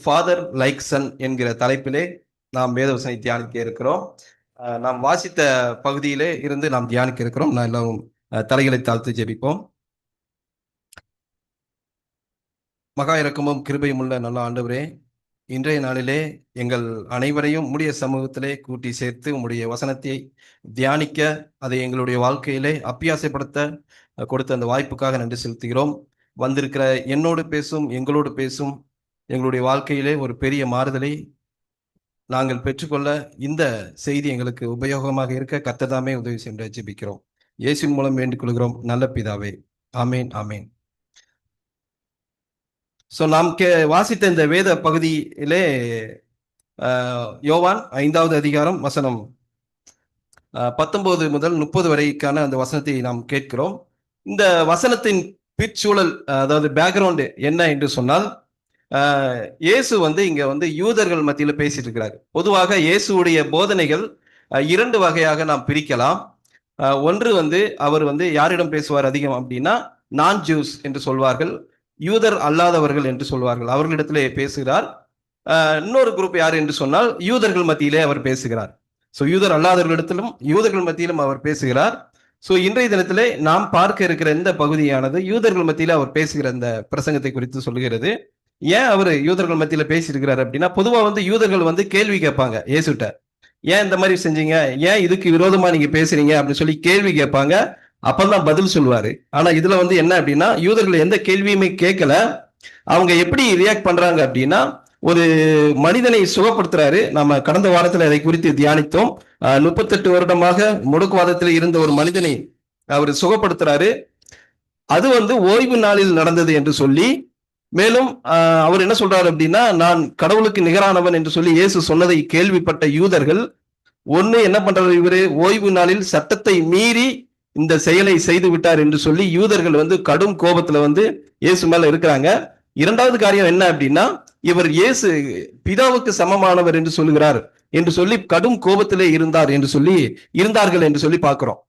Father like Sun என்கிற தலைப்பிலே நாம் வேதவசனை தியானிக்க இருக்கிறோம். நாம் வாசித்த பகுதியிலே இருந்து நாம் தியானிக்க இருக்கிறோம். நான் எல்லாம் தலைகளை தாழ்த்து ஜெபிப்போம். மகா இரக்கமும் கிருபையும் உள்ள நல்ல ஆண்டவரே, இன்றைய நாளிலே எங்கள் அனைவரையும் உம்முடைய சமூகத்திலே கூட்டி சேர்த்து உம்முடைய வசனத்தை தியானிக்க, அதை எங்களுடைய வாழ்க்கையிலே அப்பியாசப்படுத்த கொடுத்த அந்த வாய்ப்புக்காக நன்றி செலுத்துகிறோம். வந்திருக்கிற என்னோடு பேசும், எங்களோடு பேசும், எங்களுடைய வாழ்க்கையிலே ஒரு பெரிய மாறுதலை நாங்கள் பெற்றுக்கொள்ள இந்த செய்தி எங்களுக்கு உபயோகமாக இருக்க கர்த்தர் உதவி செய்ய ஜெபிக்கிறோம். இயேசுவின் மூலம் வேண்டிக் கொள்கிறோம் நல்ல பிதாவே, ஆமேன் ஆமேன். ஸோ நாம் வாசித்த இந்த வேத பகுதியிலே யோவான் 5வது அதிகாரம் வசனம் 19 முதல் 30 வரைக்கான அந்த வசனத்தை நாம் கேட்கிறோம். இந்த வசனத்தின் பிற்சூழல், அதாவது பேக்ரவுண்டு என்ன என்று சொன்னால், இயேசு இங்க யூதர்கள் மத்தியில பேசிட்டு இருக்கிறார். பொதுவாக இயேசுடைய போதனைகள் 2 வகையாக நாம் பிரிக்கலாம். ஒன்று அவர் யாரிடம் பேசுவார் அதிகம் அப்படின்னா, நான் ஜூஸ் என்று சொல்வார்கள், யூதர் அல்லாதவர்கள் என்று சொல்வார்கள், அவர்களிடத்திலே பேசுகிறார். இன்னொரு குரூப் யார் என்று சொன்னால் யூதர்கள் மத்தியிலே அவர் பேசுகிறார். ஸோ யூதர் அல்லாதவர்களிடத்திலும் யூதர்கள் மத்தியிலும் அவர் பேசுகிறார். ஸோ இன்றைய தினத்திலே நாம் பார்க்க இருக்கிற இந்த பகுதியானது யூதர்கள் மத்தியில அவர் பேசுகிற இந்த பிரசங்கத்தை குறித்து சொல்லுகிறது. ஏன் அவர் யூதர்கள் மத்தியில பேசியிருக்கிறார் அப்படின்னா, பொதுவா யூதர்கள் கேள்வி கேட்பாங்க இயேசுட்ட. ஏன் இந்த மாதிரி செஞ்சீங்க, ஏன் இதுக்கு விரோதமா நீங்க பேசுறீங்க அப்படின்னு சொல்லி கேள்வி கேட்பாங்க. அப்பதான் பதில் சொல்லுவாரு. ஆனா இதுல என்ன அப்படின்னா, யூதர்கள் எந்த கேள்வியுமே கேட்கல. அவங்க எப்படி ரியாக்ட் பண்றாங்க அப்படின்னா, ஒரு மனிதனை சுகப்படுத்துறாரு. நம்ம கடந்த வாரத்துல அதை குறித்து தியானித்தோம். 38 வருடமாக முடக்குவாதத்தில் இருந்த ஒரு மனிதனை அவர் சுகப்படுத்துறாரு. அது ஓய்வு நாளில் நடந்தது என்று சொல்லி, மேலும் அவர் என்ன சொல்றாரு அப்படின்னா, நான் கடவுளுக்கு நிகரானவன் என்று சொல்லி இயேசு சொன்னதை கேள்விப்பட்ட யூதர்கள் என்ன பண்றாரு, இவரு ஓய்வு நாளில் சட்டத்தை மீறி இந்த செயலை செய்து விட்டார் என்று சொல்லி யூதர்கள் கடும் கோபத்துல இயேசு மேல இருக்கிறாங்க. இரண்டாவது காரியம் என்ன அப்படின்னா, இவர் இயேசு பிதாவுக்கு சமமானவர் என்று சொல்லுகிறார் என்று சொல்லி கடும் கோபத்திலே இருந்தார்கள் என்று சொல்லி பார்க்கிறோம்.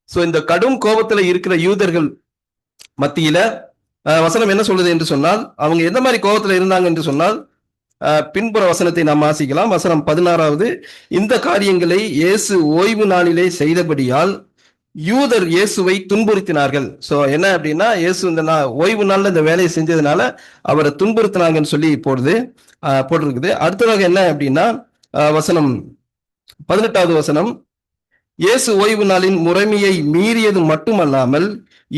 சோ இந்த கடும் கோபத்துல இருக்கிற யூதர்கள் மத்தியில வசனம் என்ன சொல்லுது என்று சொன்னால், அவங்க எந்த மாதிரி கோபத்துல இருந்தாங்க என்று சொன்னால், பின்புற வசனத்தை நாம் வாசிக்கலாம். வசனம் 16வது, இந்த காரியங்களை இயேசு ஓய்வு நாளிலே செய்தபடியால் யூதர் இயேசுவை துன்புறுத்தினார்கள். சோ என்ன அப்படின்னா, இயேசு இந்த ஓய்வு நாள்ல இந்த வேலையை செஞ்சதுனால அவரை துன்புறுத்தினாங்கன்னு சொல்லி போட்டிருக்குது. அடுத்ததாக என்ன அப்படின்னா, வசனம் 18வது வசனம், இயேசு ஓய்வு நாளின் முறைமையை மீறியது மட்டுமல்லாமல்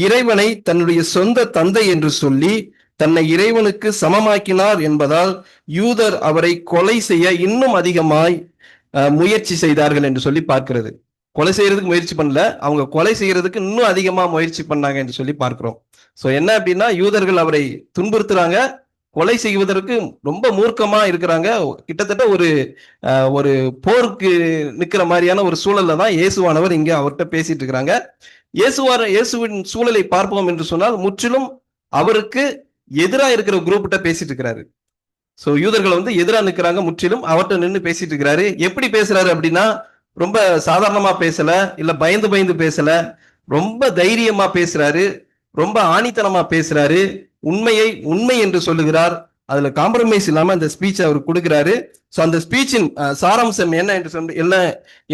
இறைவனை தன்னுடைய சொந்த தந்தை என்று சொல்லி தன்னை இறைவனுக்கு சமமாக்கினார் என்பதால் யூதர் அவரை கொலை செய்ய இன்னும் அதிகமாய் முயற்சி செய்தார்கள் என்று சொல்லி பார்க்கிறது. கொலை செய்யறதுக்கு முயற்சி பண்ணல, அவங்க கொலை செய்யறதுக்கு இன்னும் அதிகமா முயற்சி பண்ணாங்க என்று சொல்லி பார்க்கிறோம். சோ என்ன அப்படின்னா, யூதர்கள் அவரை துன்புறுத்துறாங்க, கொலை செய்வதற்கு ரொம்ப மூர்க்கமா இருக்கிறாங்க. கிட்டத்தட்ட ஒரு போருக்கு நிக்கிற மாதிரியான ஒரு சூழல்ல தான் இயேசுவானவர் இங்க அவர்கிட்ட பேசிட்டு இருக்கிறாங்க. இயேசுவின் சூழலை பார்ப்போம் என்று சொன்னால், முற்றிலும் அவருக்கு எதிராக இருக்கிற குரூப்கிட்ட பேசிட்டு இருக்கிறாரு. சோ யூதர்கள் எதிராக நிற்கிறாங்க, முற்றிலும் அவர்கிட்ட நின்று பேசிட்டு இருக்கிறாரு. எப்படி பேசுறாரு அப்படின்னா, ரொம்ப சாதாரணமா பேசல, இல்ல பயந்து பேசல, ரொம்ப தைரியமா பேசுறாரு, ரொம்ப ஆணித்தனமா பேசுறாரு, உண்மை என்று சொல்லுகிறார். அதுல காம்ப்ரமைஸ் இல்லாம அந்த ஸ்பீச் அவர் கொடுக்கிறாரு. சோ அந்த ஸ்பீச்சின் சாராம்சம் என்ன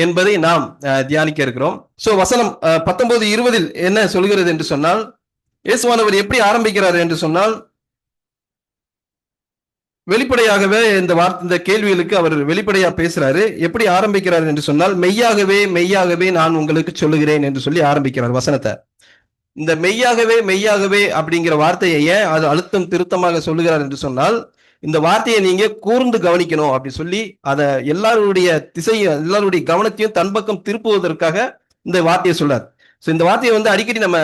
என்பதை நாம் தியானிக்க இருக்கிறோம். சோ வசனம் 19-20 என்ன சொல்கிறது என்று சொன்னால், இயேசுவானவர் எப்படி ஆரம்பிக்கிறார் என்று சொன்னால், வெளிப்படையாகவே இந்த கேள்விகளுக்கு அவர் வெளிப்படையா பேசுறாரு. எப்படி ஆரம்பிக்கிறார் என்று சொன்னால், மெய்யாகவே நான் உங்களுக்கு சொல்லுகிறேன் என்று சொல்லி ஆரம்பிக்கிறார் வசனத்தை. இந்த மெய்யாகவே அப்படிங்கிற வார்த்தையை ஏன் அது அழுத்தம் திருத்தமாக சொல்லுகிறார் என்று சொன்னால், இந்த வார்த்தையை நீங்க கூர்ந்து கவனிக்கணும் அப்படி சொல்லி அதை எல்லாருடைய கவனத்தையும் தன் பக்கம் திருப்புவதற்காக இந்த வார்த்தையை சொல்றார். சோ இந்த வார்த்தையை அடிக்கடி நம்ம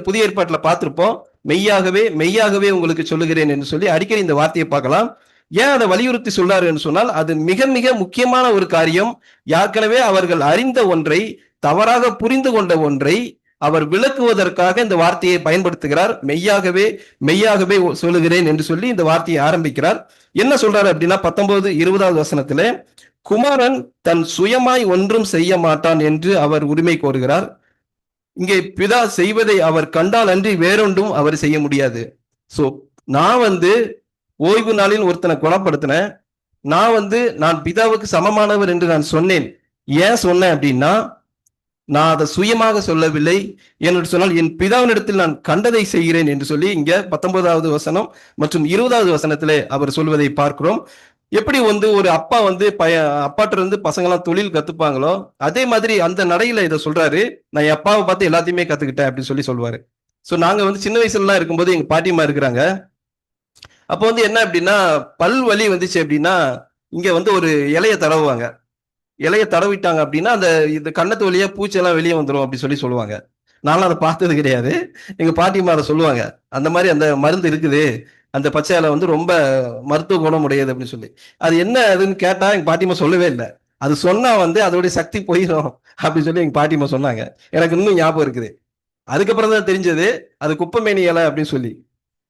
புதிய ஏற்பாட்டுல பார்த்திருப்போம். மெய்யாகவே உங்களுக்கு சொல்லுகிறேன் என்று சொல்லி அடிக்கடி இந்த வார்த்தையை பார்க்கலாம். ஏன் அதை வலியுறுத்தி சொல்றாரு என்று சொன்னால், அது மிக மிக முக்கியமான ஒரு காரியம். ஏற்கனவே அவர்கள் அறிந்த ஒன்றை, தவறாக புரிந்து கொண்ட ஒன்றை அவர் விளக்குவதற்காக இந்த வார்த்தையை பயன்படுத்துகிறார். மெய்யாகவே சொல்லுகிறேன் என்று சொல்லி இந்த வார்த்தையை ஆரம்பிக்கிறார். என்ன சொல்றாரு அப்படின்னா, 19-20வது வசனத்திலே, குமாரன் தன் சுயமாய் ஒன்றும் செய்ய மாட்டான் என்று அவர் உரிமை கோருகிறார். இங்கே பிதா செய்வதை அவர் கண்டால் அன்றி வேறொன்றும் அவர் செய்ய முடியாது. சோ நான் ஓய்வு நாளில் ஒருத்தனை குணப்படுத்தினேன். நான் பிதாவுக்கு சமமானவர் என்று நான் சொன்னேன். ஏன் சொன்னேன் அப்படின்னா, நான் அதை சுயமாக சொல்லவில்லை. என்று சொன்னால் என் பிதாவினிடத்தில் நான் கண்டதை செய்கிறேன் என்று சொல்லி இங்க 19வது வசனம் மற்றும் 20வது வசனத்திலே அவர் சொல்வதை பார்க்கிறோம். எப்படி ஒரு அப்பா அப்பாட்ட இருந்து பசங்க எல்லாம் தொழில் கத்துப்பாங்களோ, அதே மாதிரி அந்த நடையில இதை சொல்றாரு. நான் என் அப்பாவை பார்த்து எல்லாத்தையுமே கத்துக்கிட்டேன் அப்படின்னு சொல்லி சொல்லுவாரு. சோ நாங்க சின்ன வயசுல எல்லாம் இருக்கும்போது எங்க பாட்டிமா இருக்கிறாங்க. அப்போ என்ன அப்படின்னா, பல் வலி வந்துச்சு அப்படின்னா இங்க ஒரு இலைய தடவுவாங்க. இலைய தடவிட்டாங்க அப்படின்னா அந்த இது கன்னத்து வழியா பூச்செல்லாம் வெளியே வந்துடும் அப்படி சொல்லி சொல்லுவாங்க. நானும் அதை பார்த்தது கிடையாது. எங்க பாட்டிமா அதை சொல்லுவாங்க. அந்த மாதிரி அந்த மருந்து இருக்குது, அந்த பச்சை இலை ரொம்ப மருத்துவ குணம் உடையது அப்படின்னு சொல்லி. அது என்ன அதுன்னு கேட்டா எங்க பாட்டிமா சொல்லவே இல்லை. அது சொன்னா அதோடைய சக்தி போயிடும் அப்படின்னு சொல்லி எங்க பாட்டிமா சொன்னாங்க. எனக்கு இன்னும் ஞாபகம் இருக்குது. அதுக்கப்புறம் தான் தெரிஞ்சது அது குப்பைமேனி இலை அப்படின்னு சொல்லி.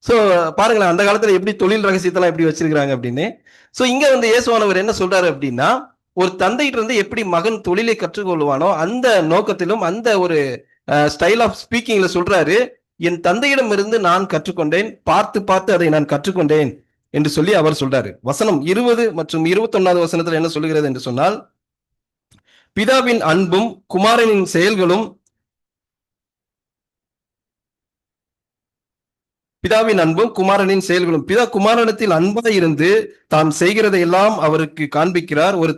சோ பாருங்களேன், அந்த காலத்துல எப்படி தொழில் ரகசியத்தெல்லாம் எப்படி வச்சிருக்காங்க அப்படின்னு. சோ இங்க இயேசுவானவர் என்ன சொல்றாரு அப்படின்னா, ஒரு தந்தையிட்ட இருந்து எப்படி மகன் தொழிலை கற்றுக்கொள்வானோ அந்த நோக்கத்திலும் அந்த ஒரு ஸ்டைல் ஆஃப் ஸ்பீக்கிங்ல சொல்றாரு, என் தந்தையிடம் இருந்து நான் கற்றுக்கொண்டேன், பார்த்து பார்த்து அதை நான் கற்றுக்கொண்டேன் என்று சொல்லி அவர் சொல்றாரு. வசனம் 20 மற்றும் 21வது வசனத்துல என்ன சொல்லுகிறது என்று சொன்னால், பிதாவின் அன்பும் குமாரனின் செயல்களும் பிதாவின் அன்பும் குமாரனின் செயல்களும். பிதா குமாரனத்தில் அன்பாய் இருந்து தாம் செய்கிறதை எல்லாம் அவருக்கு காண்பிக்கிறார். ஒரு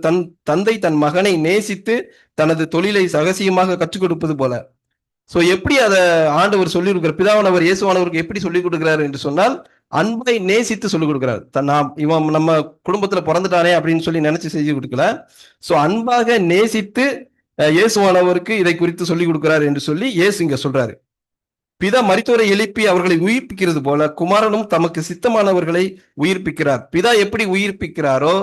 தந்தை தன் மகனை நேசித்து தனது தொழிலை ரகசியமாக கற்றுக் கொடுப்பது போல. சோ எப்படி அதை ஆண்டவர் சொல்லி கொடுக்கிறார், பிதாவானவர் இயேசுவானவருக்கு எப்படி சொல்லிக் கொடுக்கிறார் என்று சொன்னால், அன்பை நேசித்து சொல்லிக் கொடுக்கிறார். இவன் நம்ம குடும்பத்துல பிறந்துட்டானே அப்படின்னு சொல்லி நினைச்சு செஞ்சு கொடுக்கல. சோ அன்பாக நேசித்து இயேசுவானவருக்கு இதை குறித்து சொல்லிக் கொடுக்கிறார் என்று சொல்லி இயேசு இங்க சொல்றாரு. பிதா மரித்தோரை எழுப்பி அவர்களை உயிர்ப்பிக்கிறது போல குமாரனும் தமக்கு சித்தமானவர்களை உயிர்ப்பிக்கிறார். பிதா எப்படி உயிர்ப்பிக்கிறாரோ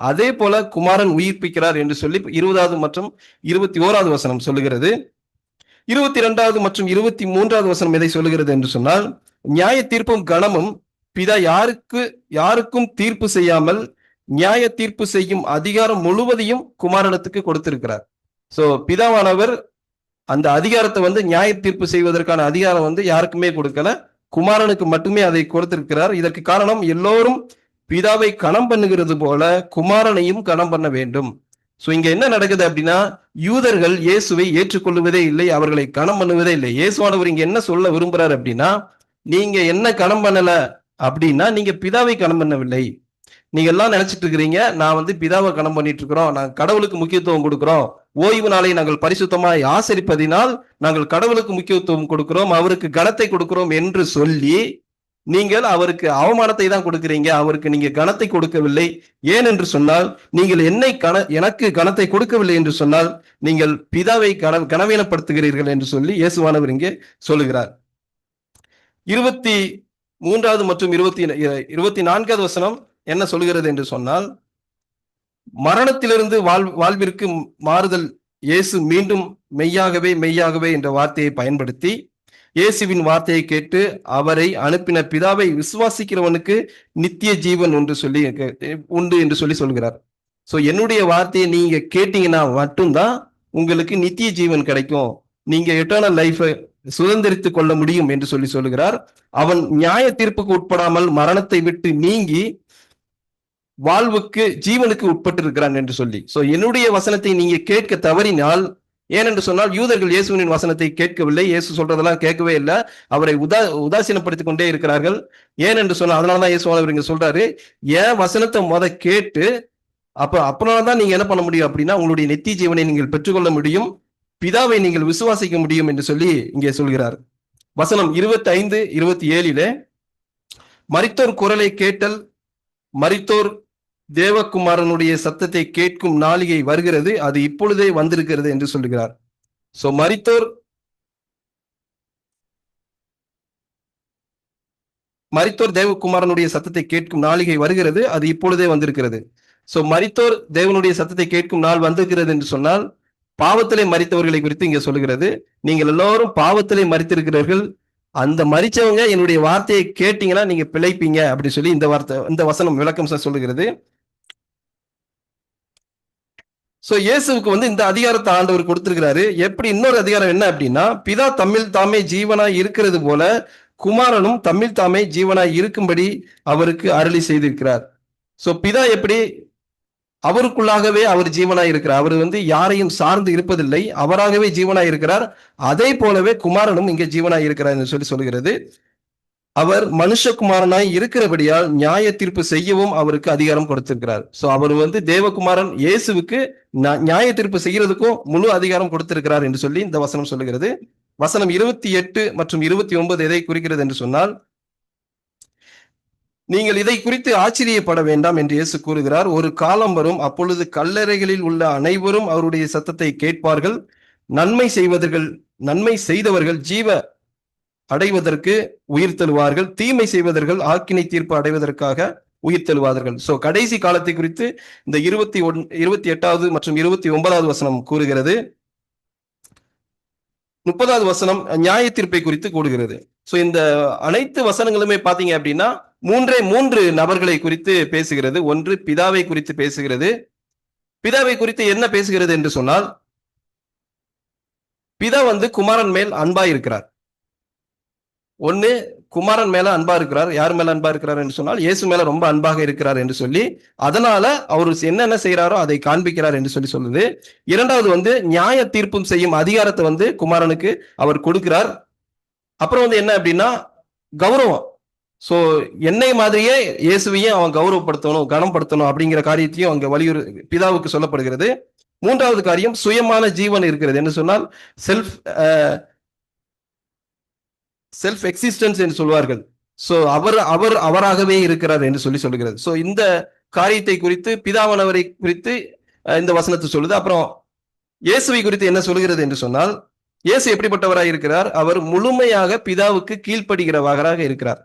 அதே போல குமாரன் உயிர்ப்பிக்கிறார் என்று சொல்லி 20வது மற்றும் 21வது வசனம் சொல்லுகிறது. 22வது மற்றும் 23வது வசனம் எதை சொல்லுகிறது என்று சொன்னால், நியாய தீர்ப்பும் கனமும் பிதா யாருக்கும் தீர்ப்பு செய்யாமல் நியாய தீர்ப்பு செய்யும் அதிகாரம் முழுவதையும் குமாரனத்துக்கு கொடுத்திருக்கிறார். சோ பிதாவானவர் அந்த அதிகாரத்தை நியாய தீர்ப்பு செய்வதற்கான அதிகாரம் யாருக்குமே கொடுக்கல, குமாரனுக்கு மட்டுமே அதை கொடுத்திருக்கிறார். இதற்கு காரணம் எல்லோரும் பிதாவை கணம் பண்ணுகிறது போல குமாரனையும் கணம் பண்ண வேண்டும். சோ இங்க என்ன நடக்குது அப்படின்னா, யூதர்கள் இயேசுவை ஏற்றுக்கொள்வதே இல்லை, அவர்களை கணம் பண்ணுவதே இல்லை. இயேசுவானவர் இங்க என்ன சொல்ல விரும்புறாரு அப்படின்னா, நீங்க என்ன கணம் பண்ணல அப்படின்னா நீங்க பிதாவை கணம் பண்ணவில்லை. நீங்க எல்லாம் நினைச்சிட்டு இருக்கிறீங்க, நான் பிதாவை கணம் பண்ணிட்டு இருக்கிறோம், நாங்க கடவுளுக்கு முக்கியத்துவம் கொடுக்கிறோம், ஓய்வு நாளை நாங்கள் பரிசுத்தமாய் ஆசரிப்பதினால் நாங்கள் கடவுளுக்கு முக்கியத்துவம் கொடுக்கிறோம், அவருக்கு கனத்தை கொடுக்கிறோம் என்று சொல்லி நீங்கள் அவருக்கு அவமானத்தை தான் கொடுக்கிறீங்க, அவருக்கு நீங்க கனத்தை கொடுக்கவில்லை. ஏன் என்று சொன்னால், நீங்கள் எனக்கு கனத்தை கொடுக்கவில்லை என்று சொன்னால் நீங்கள் பிதாவை கனவீனப்படுத்துகிறீர்கள் என்று சொல்லி இயேசுவானவர் இங்கே சொல்லுகிறார். 23வது மற்றும் 24வது வசனம் என்ன சொல்கிறது என்று சொன்னால், மரணத்திலிருந்து வாழ்விற்கு மாறுதல். இயேசு மீண்டும் மெய்யாகவே மெய்யாகவே என்ற வார்த்தையை பயன்படுத்தி இயேசுவின் வார்த்தையை கேட்டு அவரை அனுப்பின பிதாவை விசுவாசிக்கிறவனுக்கு நித்திய ஜீவன் உண்டு என்று சொல்லி சொல்கிறார். சோ என்னுடைய வார்த்தையை நீங்க கேட்டீங்கன்னா மட்டும்தான் உங்களுக்கு நித்திய ஜீவன் கிடைக்கும், நீங்க எட்டர்னல் லைஃபை சுதந்திரித்துக் கொள்ள முடியும் என்று சொல்லி சொல்லுகிறார். அவன் நியாய தீர்ப்புக்கு உட்படாமல் மரணத்தை விட்டு நீங்கி வாழ்வுக்கு ஜீவனுக்கு உட்பட்டு இருக்கிறான் என்று சொல்லி. சோ என்னுடைய வசனத்தை நீங்க கேட்க தவறினால், ஏனென்று சொன்னால் யூதர்கள் இயேசுவின் வசனத்தை கேட்கவில்லை, இயேசு சொல்றதெல்லாம் கேட்கவே இல்லை, அவரை உதாசீனப்படுத்திக் கொண்டே இருக்கிறார்கள். ஏனென்று சொன்னால், அதனாலதான் இயேசுவானவர் இங்க சொல்றாரு, ஏன் வசனத்தை கேட்டு அப்புறம்தான் நீங்க என்ன பண்ண முடியும் அப்படின்னா உங்களுடைய நித்திய ஜீவனை நீங்கள் பெற்றுக்கொள்ள முடியும், பிதாவை நீங்கள் விசுவாசிக்க முடியும் என்று சொல்லி இங்கே சொல்கிறார். வசனம் 25, 27 மரித்தோர் குரலை கேட்டல், மரித்தோர் தேவகுமாரனுடைய சத்தத்தை கேட்கும் நாளிகை வருகிறது, அது இப்பொழுதே வந்திருக்கிறது என்று சொல்லுகிறார். சோ மரித்தோர் தேவகுமாரனுடைய சத்தத்தை கேட்கும் நாளிகை வருகிறது, அது இப்பொழுதே வந்திருக்கிறது. சோ மரித்தோர் தேவனுடைய சத்தத்தை கேட்கும் நாள் வந்திருக்கிறது என்று சொன்னால் பாவத்திலே மரித்தவர்களை குறித்து இங்க சொல்லுகிறது. நீங்கள் எல்லாரும் பாவத்திலே மரித்திருக்கிறீர்கள், அந்த மரிச்சவங்க என்னுடைய வார்த்தையை கேட்டீங்கன்னா நீங்க பிழைப்பீங்க அப்படி சொல்லி இந்த வசனம் விளக்கம் சொல்லுகிறது. சோ இயேசுவுக்கு இந்த அதிகாரத்தை ஆண்டவர் கொடுத்திருக்கிறாரு. எப்படி இன்னொரு அதிகாரம் என்ன அப்படின்னா, பிதா தம்மில் தாமே ஜீவனாய் இருக்கிறது போல குமாரனும் தம்மில் தாமே ஜீவனாய் இருக்கும்படி அவருக்கு அருளி செய்திருக்கிறார். சோ பிதா எப்படி அவருக்குள்ளாகவே அவர் ஜீவனாய் இருக்கிறார். அவர் வந்து யாரையும் சார்ந்து இருப்பதில்லை, அவராகவே ஜீவனாய் இருக்கிறார். அதே போலவே குமாரனும் இங்கே ஜீவனாய் இருக்கிறார் என்று சொல்லி சொல்கிறது. அவர் மனுஷகுமாரனாய் இருக்கிறபடியால் நியாய தீர்ப்பு செய்யவும் அவருக்கு அதிகாரம் கொடுத்திருக்கிறார். சோ அவர் வந்து தேவகுமாரன் இயேசுவுக்கு நியாய தீர்ப்பு செய்யறதுக்கும் முழு அதிகாரம் கொடுத்திருக்கிறார் என்று சொல்லி இந்த வசனம் சொல்லுகிறது. வசனம் 28 மற்றும் 29 எதை குறிக்கிறது என்று சொன்னால், நீங்கள் இதை குறித்து ஆச்சரியப்பட வேண்டாம் என்று இயேசு கூறுகிறார். ஒரு காலம் வரும், அப்பொழுது கல்லறைகளில் உள்ள அனைவரும் அவருடைய சத்தத்தை கேட்பார்கள். நன்மை செய்தவர்கள் ஜீவ அடைவதற்கு உயிர் தழுவார்கள், தீமை செய்வதர்கள் ஆக்கினை தீர்ப்பு அடைவதற்காக உயிர் தழுவார்கள். சோ கடைசி காலத்தை குறித்து இந்த 28வது மற்றும் 29வது வசனம் கூறுகிறது. 30வது வசனம் நியாய தீர்ப்பை குறித்து கூறுகிறது. சோ இந்த அனைத்து வசனங்களுமே பாத்தீங்க அப்படின்னா மூன்று நபர்களை குறித்து பேசுகிறது. ஒன்று பிதாவை குறித்து பேசுகிறது. பிதாவை குறித்து என்ன பேசுகிறது என்று சொன்னால், பிதா வந்து குமாரன் மேல் அன்பா இருக்கிறார். ஒண்ணு, குமாரன் மேல அன்பா இருக்கிறார். யார் மேல அன்பா இருக்கிறார் என்று சொன்னால், இயேசு மேல ரொம்ப அன்பாக இருக்கிறார் என்று சொல்லி, அதனால அவர் என்னென்ன செய்யறாரோ அதை காண்பிக்கிறார் என்று சொல்லி சொல்லுது. இரண்டாவது வந்து நியாய தீர்ப்பும் செய்யும் அதிகாரத்தை வந்து குமாரனுக்கு அவர் கொடுக்கிறார். அப்புறம் வந்து என்ன அப்படின்னா கௌரவம். சோ என்னை மாதிரியே இயேசுவையும் அவன் கௌரவப்படுத்தணும், கனப்படுத்தணும் அப்படிங்கிற காரியத்தையும் அங்க பிதாவுக்கு சொல்லப்படுகிறது. மூன்றாவது காரியம் சுயமான ஜீவன் இருக்கிறது என்று சொன்னால் செல்ஃப் எக்ஸிஸ்டன்ஸ் என்று சொல்வார்கள். சோ அவராகவே இருக்கிறார் என்று சொல்லுகிறது. சோ இந்த காரியத்தை குறித்து பிதாவானவரை குறித்து இந்த வசனத்தை சொல்லுது. அப்புறம் இயேசுவை குறித்து என்ன சொல்கிறது என்று சொன்னால், இயேசு எப்படிப்பட்டவராக இருக்கிறார்? அவர் முழுமையாக பிதாவுக்கு கீழ்ப்படுகிறவராக இருக்கிறார்.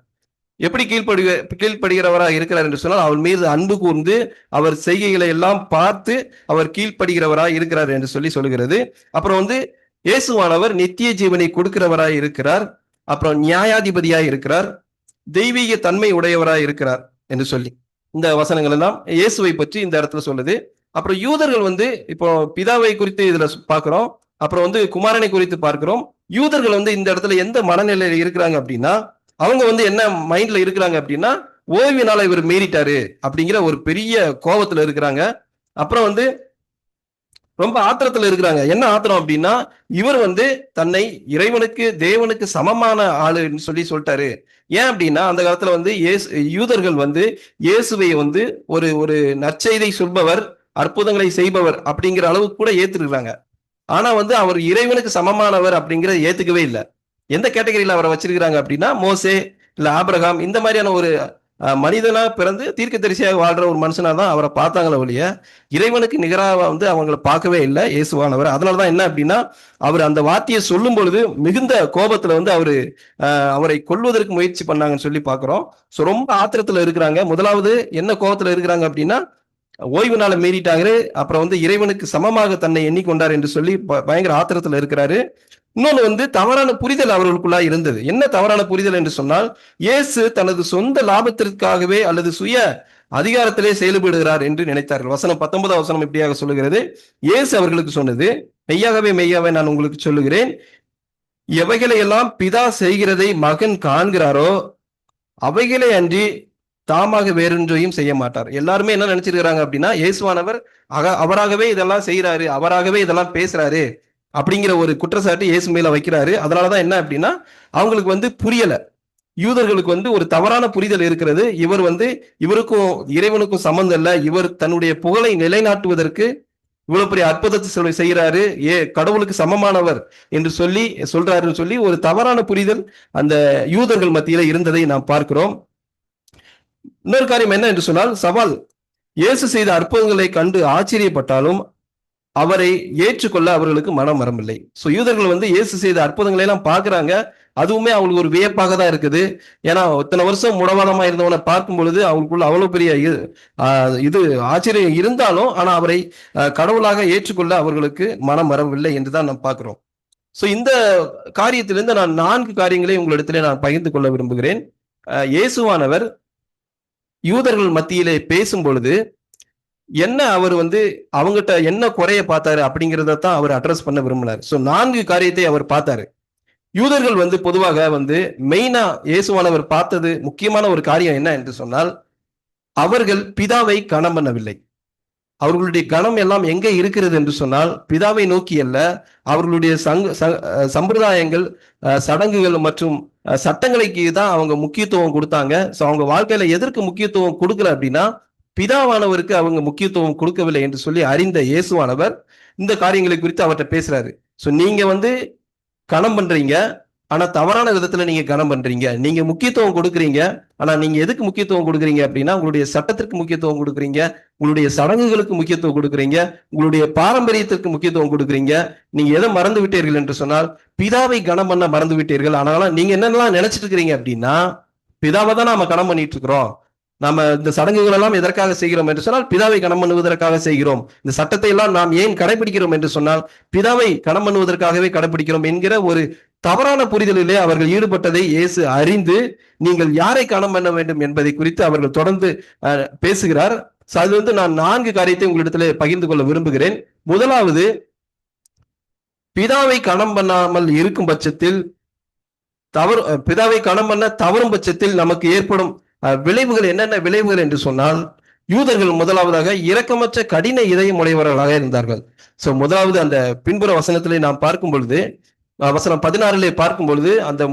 எப்படி கீழ்ப்படுகிறவராக இருக்கிறார் என்று சொன்னால், அவர் மீது அன்பு கூர்ந்து அவர் செய்கைகளை எல்லாம் பார்த்து அவர் கீழ்ப்படுகிறவராக இருக்கிறார் என்று சொல்லுகிறது. அப்புறம் வந்து இயேசுவானவர் நித்திய ஜீவனை கொடுக்கிறவராய் இருக்கிறார். அப்புறம் நியாயாதிபதியாய் இருக்கிறார், தெய்வீக தன்மை உடையவராய் இருக்கிறார் என்று சொல்லி இந்த வசனங்கள் எல்லாம் இயேசுவை பற்றி இந்த இடத்துல சொல்லுது. அப்புறம் யூதர்கள் வந்து இப்போ பிதாவை குறித்து இதுல பார்க்கிறோம், அப்புறம் வந்து குமாரனை குறித்து பார்க்கிறோம். யூதர்கள் வந்து இந்த இடத்துல எந்த மனநிலையில இருக்கிறாங்க அப்படின்னா, அவங்க வந்து என்ன மைண்ட்ல இருக்கிறாங்க அப்படின்னா, ஓய்வினால இவர் மீறிட்டாரு அப்படிங்கிற ஒரு பெரிய கோபத்துல இருக்கிறாங்க. அப்புறம் வந்து ரொம்ப ஆத்திரத்துல இருக்கிறாங்க. என்ன ஆத்திரம் அப்படின்னா, இவர் வந்து தன்னை இறைவனுக்கு தேவனுக்கு சமமான ஆளுன்னு சொல்லிட்டாரு. ஏன் அப்படின்னா, அந்த காலத்துல வந்து யூதர்கள் வந்து இயேசுவை வந்து ஒரு நற்செய்தை சொல்பவர், அற்புதங்களை செய்பவர் அப்படிங்கிற அளவுக்கு கூட ஏத்துருக்காங்க. ஆனா வந்து அவர் இறைவனுக்கு சமமானவர் அப்படிங்கிறத ஏத்துக்கவே இல்லை. எந்த கேட்டகரியில அவரை வச்சிருக்கிறாங்க அப்படின்னா, மோசே இல்ல ஆபிரகாம் இந்த மாதிரியான ஒரு மனிதனா பிறந்து தீர்க்கதரிசியாக வாழ்ற ஒரு மனுஷனா தான் அவரை பார்த்தாங்களே ஒழிய, இறைவனுக்கு நிகராக வந்து அவங்களை பார்க்கவே இல்லை இயேசுவானவர். அதனாலதான் என்ன அப்படின்னா, அவர் அந்த வார்த்தையை சொல்லும் பொழுது மிகுந்த கோபத்துல வந்து அவரை கொல்வதற்கு முயற்சி பண்ணாங்கன்னு சொல்லி பாக்குறோம். சோ ரொம்ப ஆத்திரத்துல இருக்கிறாங்க. முதலாவது என்ன கோபத்துல இருக்கிறாங்க அப்படின்னா, ஓய்வு நாளை மீறிட்டாங்க. அப்புறம் வந்து இறைவனுக்கு சமமாக தன்னை எண்ணிக்கொண்டார் என்று சொல்லி பயங்கர ஆத்திரத்துல இருக்கிறாரு. இன்னொன்று வந்து தவறான புரிதல் அவர்களுக்குள்ளா இருந்தது. என்ன தவறான புரிதல் என்று சொன்னால், இயேசு தனது சொந்த லாபத்திற்காகவே அல்லது சுய அதிகாரத்திலே செயல்படுகிறார் என்று நினைத்தார்கள். வசனம் 19 வசனம் இப்படியாக சொல்லுகிறது. இயேசு அவர்களுக்கு சொன்னது, மெய்யாகவே நான் உங்களுக்கு சொல்லுகிறேன், எவைகளை எல்லாம் பிதா செய்கிறதை மகன் காண்கிறாரோ அவைகளை அன்றி தாமாக வேறொன்றையும் செய்ய மாட்டார். எல்லாருமே என்ன நினைச்சிருக்கிறாங்க அப்படின்னா, இயேசுவானவர் அவராகவே இதெல்லாம் செய்யறாரு, அவராகவே இதெல்லாம் பேசுறாரு அப்படிங்கிற ஒரு குற்றச்சாட்டு இயேசு மேல வைக்கிறாரு. அதனாலதான் என்ன அப்படின்னா, அவங்களுக்கு வந்து புரியல. யூதர்களுக்கு வந்து ஒரு தவறான புரிதல் இருக்கிறது. இவர் வந்து இவருக்கும் இறைவனுக்கும் சம்பந்தம் இல்லை, இவர் தன்னுடைய புகழை நிலைநாட்டுவதற்கு இவ்வளவு பெரிய அற்புதத்தை செய்யறாரு, கடவுளுக்கு சமமானவர் என்று சொல்றாருன்னு சொல்லி ஒரு தவறான புரிதல் அந்த யூதர்கள் மத்தியில இருந்ததை நாம் பார்க்கிறோம். இன்னொரு காரியம் என்ன என்று சொன்னால், சவால் இயேசு செய்த அற்புதங்களை கண்டு ஆச்சரியப்பட்டாலும் அவரை ஏற்றுக்கொள்ள அவர்களுக்கு மனம் வரவில்லை. சோ யூதர்கள் வந்து இயேசு செய்த அற்புதங்களை எல்லாம் பாக்குறாங்க, அதுவுமே அவங்களுக்கு ஒரு வியப்பாக தான் இருக்குது. ஏன்னா இத்தனை வருஷம் முடவாதமா இருந்தவனை பார்க்கும் பொழுது அவங்களுக்குள்ள அவ்வளவு பெரிய இது ஆச்சரியம் இருந்தாலும், ஆனா அவரை கடவுளாக ஏற்றுக்கொள்ள அவர்களுக்கு மனம் வரவில்லை என்றுதான் நாம் பார்க்கிறோம். சோ இந்த காரியத்திலிருந்து நான் 4 காரியங்களை உங்களிடத்திலே நான் பகிர்ந்து கொள்ள விரும்புகிறேன். இயேசுவானவர் யூதர்கள் மத்தியிலே பேசும் பொழுது என்ன அவர் வந்து அவங்ககிட்ட என்ன குறைய பார்த்தாரு அப்படிங்கிறத தான் அவர் அட்ரஸ் பண்ண விரும்பினார். சோ 4 காரியத்தை அவர் பார்த்தாரு. யூதர்கள் வந்து பொதுவாக வந்து மெயினா இயேசுவானவர் பார்த்தது முக்கியமான ஒரு காரியம் என்ன என்று சொன்னால், அவர்கள் பிதாவை கனம் பண்ணவில்லை. அவர்களுடைய கனம் எல்லாம் எங்கே இருக்கிறது என்று சொன்னால், பிதாவை நோக்கி அல்ல, அவர்களுடைய சம்பிரதாயங்கள், சடங்குகள் மற்றும் சட்டங்களுக்கு தான் அவங்க முக்கியத்துவம் கொடுத்தாங்க. ஸோ அவங்க வாழ்க்கையில எதற்கு முக்கியத்துவம் கொடுக்கல அப்படின்னா, பிதாவானவருக்கு அவங்க முக்கியத்துவம் கொடுக்கவில்லை என்று சொல்லி அறிந்த இயேசுவானவர் இந்த காரியங்களை குறித்து அவர்கிட்ட பேசுறாரு. ஸோ நீங்க வந்து கனம் பண்றீங்க, ஆனா தவறான விதத்துல நீங்க கனம் பண்றீங்க. நீங்க முக்கியத்துவம் கொடுக்குறீங்க, ஆனா நீங்க எதுக்கு முக்கியத்துவம் கொடுக்குறீங்க அப்படின்னா, உங்களுடைய சட்டத்திற்கு முக்கியத்துவம் கொடுக்குறீங்க, உங்களுடைய சடங்குகளுக்கு முக்கியத்துவம் கொடுக்குறீங்க, உங்களுடைய பாரம்பரியத்திற்கு முக்கியத்துவம் கொடுக்குறீங்க. நீங்க எதை மறந்து விட்டீர்கள் என்று சொன்னால், பிதாவை கனம் பண்ண மறந்து விட்டீர்கள். ஆனாலும் நீங்க என்னென்னலாம் நினைச்சிட்டு இருக்கிறீங்க அப்படின்னா, பிதாவை தான் நாம கனம் பண்ணிட்டு இருக்கிறோம். நம்ம இந்த சடங்குகள் எல்லாம் எதற்காக செய்கிறோம் என்று சொன்னால், பிதாவை கனம் பண்ணுவதற்காக செய்கிறோம். இந்த சட்டத்தை எல்லாம் நாம் ஏன் கடைபிடிக்கிறோம் என்று சொன்னால், பிதாவை கனம் பண்ணுவதற்காகவே கடைபிடிக்கிறோம் என்கிற ஒரு தவறான புரிதலிலே அவர்கள் ஈடுபட்டதை இயேசு அறிந்து, நீங்கள் யாரை கனம் பண்ண வேண்டும் என்பதை குறித்து அவர்கள் தொடர்ந்து பேசுகிறார். அது வந்து நான் 4 காரியத்தை உங்களிடத்துல பகிர்ந்து கொள்ள விரும்புகிறேன். முதலாவது, பிதாவை கனம் பண்ணாமல் இருக்கும் பட்சத்தில் பிதாவை கனம் பண்ண தவறும் பட்சத்தில் நமக்கு ஏற்படும் விளைவுகள் என்னென்ன விளைவுகள் என்று சொன்னால், யூதர்கள் முதலாவதாக இரக்கமற்ற கடின இதயம் உடையவர்களாக இருந்தார்கள். சோ முதலாவது அந்த பின்புற வசனத்திலே நாம் பார்க்கும் பொழுது, வசனம் 16 பார்க்கும் பொழுது, அந்த